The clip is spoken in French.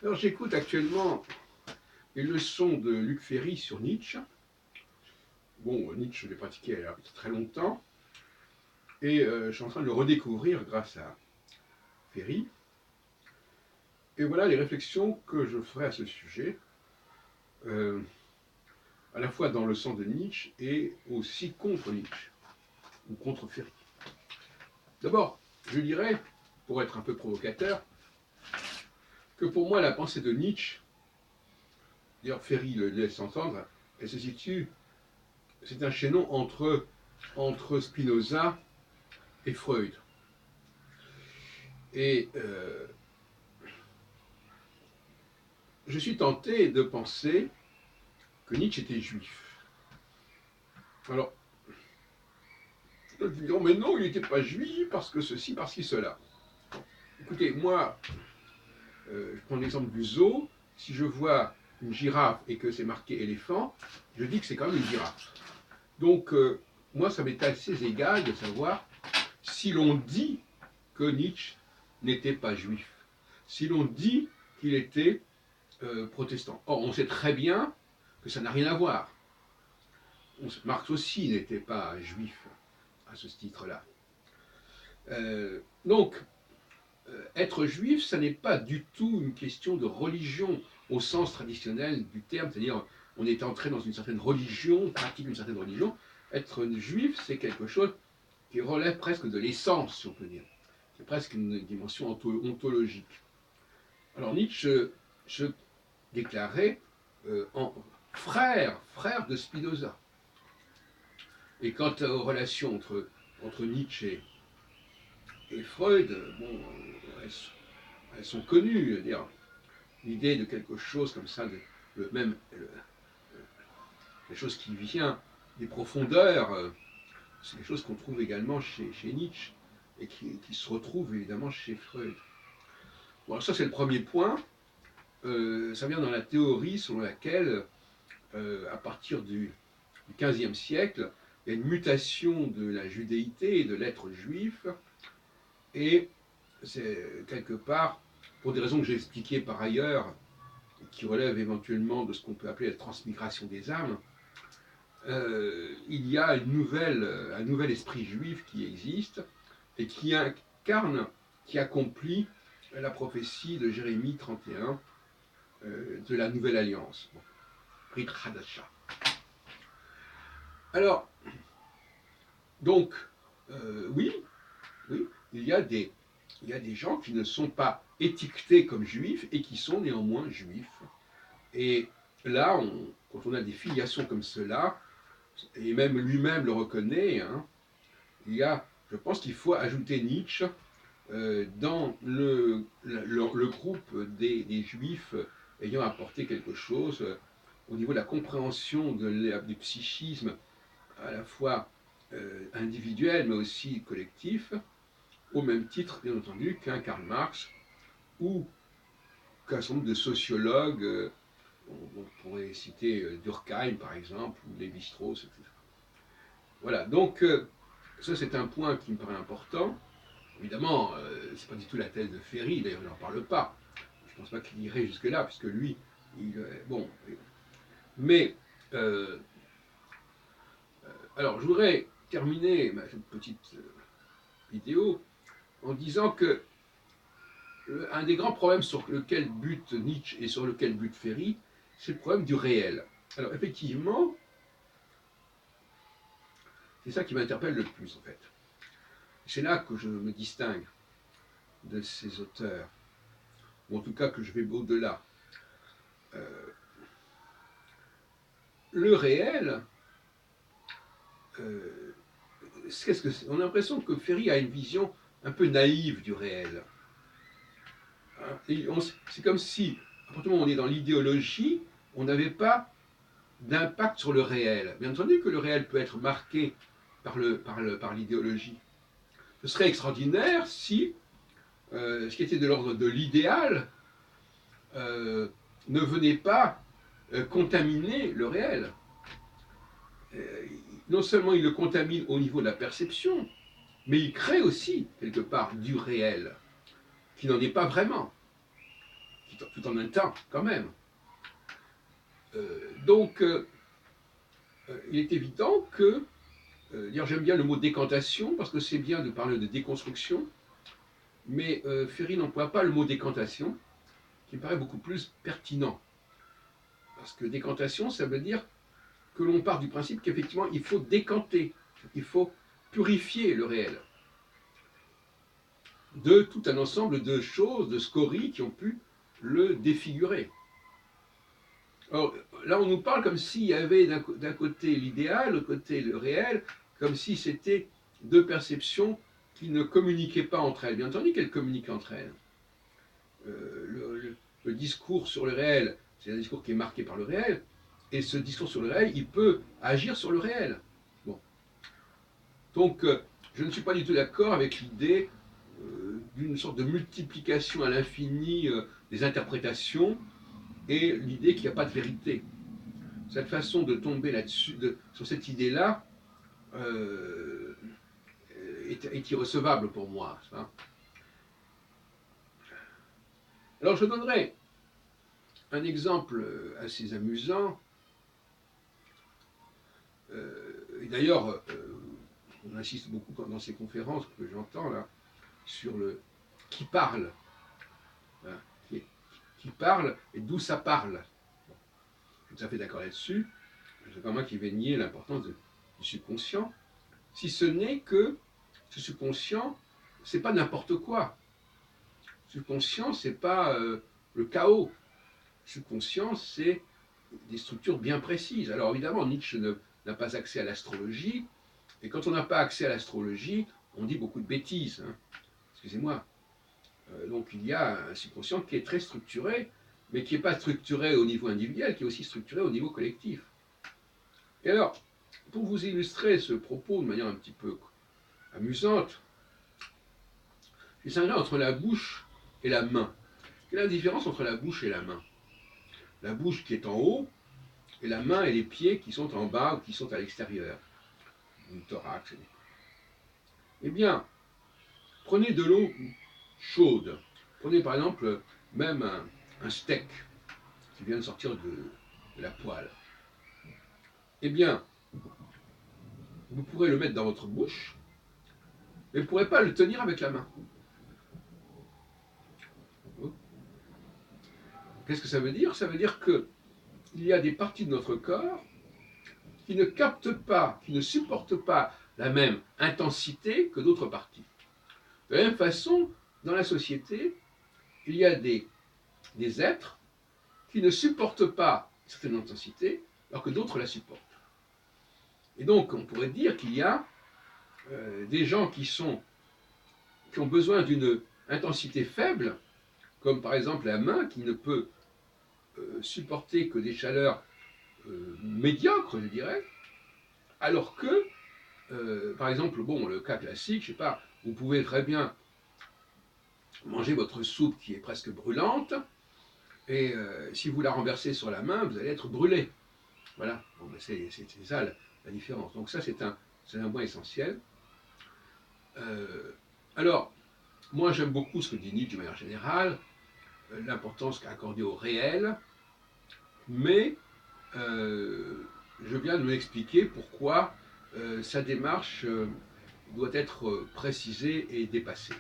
Alors j'écoute actuellement les leçons de Luc Ferry sur Nietzsche. Bon, Nietzsche, je l'ai pratiqué il y a très longtemps, et je suis en train de le redécouvrir grâce à Ferry. Et voilà les réflexions que je ferai à ce sujet, euh, à la fois dans le sens de Nietzsche et aussi contre Nietzsche, ou contre Ferry. D'abord, je dirais, pour être un peu provocateur, que pour moi la pensée de Nietzsche, d'ailleurs Ferry le laisse entendre, elle se situe, c'est un chaînon entre Spinoza et Freud. Et je suis tenté de penser que Nietzsche était juif. Alors, je vais dire, mais non, il n'était pas juif parce que ceci, parce que cela. Écoutez, moi, je prends l'exemple du zoo. Si je vois une girafe et que c'est marqué éléphant, je dis que c'est quand même une girafe. Donc, moi, ça m'est assez égal de savoir si l'on dit que Nietzsche n'était pas juif, si l'on dit qu'il était protestant. Or, on sait très bien que ça n'a rien à voir. Marx aussi n'était pas juif à ce titre-là. Donc, être juif, ça n'est pas du tout une question de religion au sens traditionnel du terme, c'est-à-dire on est entré dans une certaine religion, on pratique une certaine religion. Être juif, c'est quelque chose qui relève presque de l'essence, si on peut dire. C'est presque une dimension ontologique. Alors Nietzsche se déclarait en frère de Spinoza. Et quant aux relations entre Nietzsche et Freud, bon, elles sont connues. L'idée de quelque chose comme ça, même quelque chose qui vient des profondeurs, c'est quelque chose qu'on trouve également chez Nietzsche et qui se retrouve évidemment chez Freud. Bon, alors ça c'est le premier point. Ça vient dans la théorie selon laquelle, à partir du XVe siècle, il y a une mutation de la judéité et de l'être juif, et c'est quelque part, pour des raisons que j'ai expliquées par ailleurs, qui relèvent éventuellement de ce qu'on peut appeler la transmigration des âmes, il y a un nouvel esprit juif qui existe et qui incarne, qui accomplit la prophétie de Jérémie 31 de la Nouvelle Alliance, Brit Hadasha. Alors, donc, oui, il y a des gens qui ne sont pas étiquetés comme juifs et qui sont néanmoins juifs. Et là, quand on a des filiations comme cela, et même lui-même le reconnaît, hein, je pense qu'il faut ajouter Nietzsche dans le groupe des juifs ayant apporté quelque chose au niveau de la compréhension du psychisme, à la fois individuel mais aussi collectif, au même titre, bien entendu, qu'un Karl Marx ou qu'un certain nombre de sociologues. On pourrait citer Durkheim, par exemple, ou Lévi-Strauss, etc. Voilà, donc ça c'est un point qui me paraît important. Évidemment, c'est pas du tout la thèse de Ferry, d'ailleurs il n'en parle pas. Je ne pense pas qu'il irait jusque-là, puisque lui, bon. Mais, alors je voudrais terminer ma petite vidéo en disant que un des grands problèmes sur lequel bute Nietzsche et sur lequel bute Ferry, c'est le problème du réel. Alors effectivement, c'est ça qui m'interpelle le plus en fait. C'est là que je me distingue de ces auteurs, ou en tout cas que je vais au-delà. Le réel, qu'est-ce que c'est ? On a l'impression que Ferry a une vision un peu naïve du réel. Hein, c'est comme si, à partir du moment où on est dans l'idéologie, on n'avait pas d'impact sur le réel. Bien entendu que le réel peut être marqué par l'idéologie. Ce serait extraordinaire si ce qui était de l'ordre de l'idéal ne venait pas contaminer le réel. Non seulement il le contamine au niveau de la perception, mais il crée aussi quelque part du réel, qui n'en est pas vraiment. tout en un temps, quand même. Donc, il est évident que, j'aime bien le mot décantation, parce que c'est bien de parler de déconstruction, mais Ferry n'emploie pas le mot décantation, qui me paraît beaucoup plus pertinent. Parce que décantation, ça veut dire que l'on part du principe qu'effectivement, il faut décanter, il faut purifier le réel de tout un ensemble de choses, de scories qui ont pu le défigurer. Or, là, on nous parle comme s'il y avait d'un côté l'idéal, de l'autre côté le réel, comme si c'était deux perceptions qui ne communiquaient pas entre elles. Bien entendu qu'elles communiquent entre elles. Le discours sur le réel, c'est un discours qui est marqué par le réel, et ce discours sur le réel, il peut agir sur le réel. Bon. Donc, je ne suis pas du tout d'accord avec l'idée d'une sorte de multiplication à l'infini des interprétations et l'idée qu'il n'y a pas de vérité. Cette façon de tomber là-dessus, sur cette idée-là, est irrecevable pour moi. Hein. Alors je donnerai un exemple assez amusant. Et d'ailleurs, on insiste beaucoup dans ces conférences que j'entends là, sur le qui parle. Hein, qui parle et d'où ça parle. Bon, je suis tout à fait d'accord là-dessus. C'est pas moi qui vais nier l'importance du subconscient, si ce n'est que ce subconscient, c'est pas n'importe quoi. Le subconscient, c'est pas le chaos. Le subconscient, c'est des structures bien précises. Alors évidemment, Nietzsche n'a pas accès à l'astrologie, et quand on n'a pas accès à l'astrologie, on dit beaucoup de bêtises. Hein. Excusez-moi. Donc il y a un subconscient qui est très structuré, mais qui n'est pas structuré au niveau individuel, qui est aussi structuré au niveau collectif. Et alors, pour vous illustrer ce propos de manière un petit peu amusante, je distinguerai entre la bouche et la main. Quelle est la différence entre la bouche et la main? La bouche qui est en haut, et la main et les pieds qui sont en bas ou qui sont à l'extérieur, du thorax. Eh bien, prenez de l'eau chaude. Prenez par exemple même un steak qui vient de sortir de la poêle. Eh bien, vous pourrez le mettre dans votre bouche, mais vous ne pourrez pas le tenir avec la main. Qu'est-ce que ça veut dire? Ça veut dire qu'il y a des parties de notre corps qui ne captent pas, qui ne supportent pas la même intensité que d'autres parties. De la même façon, dans la société, il y a des êtres qui ne supportent pas une certaine intensité, alors que d'autres la supportent. Et donc, on pourrait dire qu'il y a des gens qui ont besoin d'une intensité faible, comme par exemple la main qui ne peut supporter que des chaleurs médiocres, je dirais, alors que, par exemple, bon, le cas classique, je sais pas, vous pouvez très bien manger votre soupe qui est presque brûlante, et si vous la renversez sur la main, vous allez être brûlé. Voilà, bon, ben c'est ça la différence. Donc ça, c'est un point essentiel. Alors, moi j'aime beaucoup ce que dit Nietzsche de manière générale, l'importance qu'a accordée au réel, mais je viens de m'expliquer pourquoi sa démarche doit être précisée et dépassée.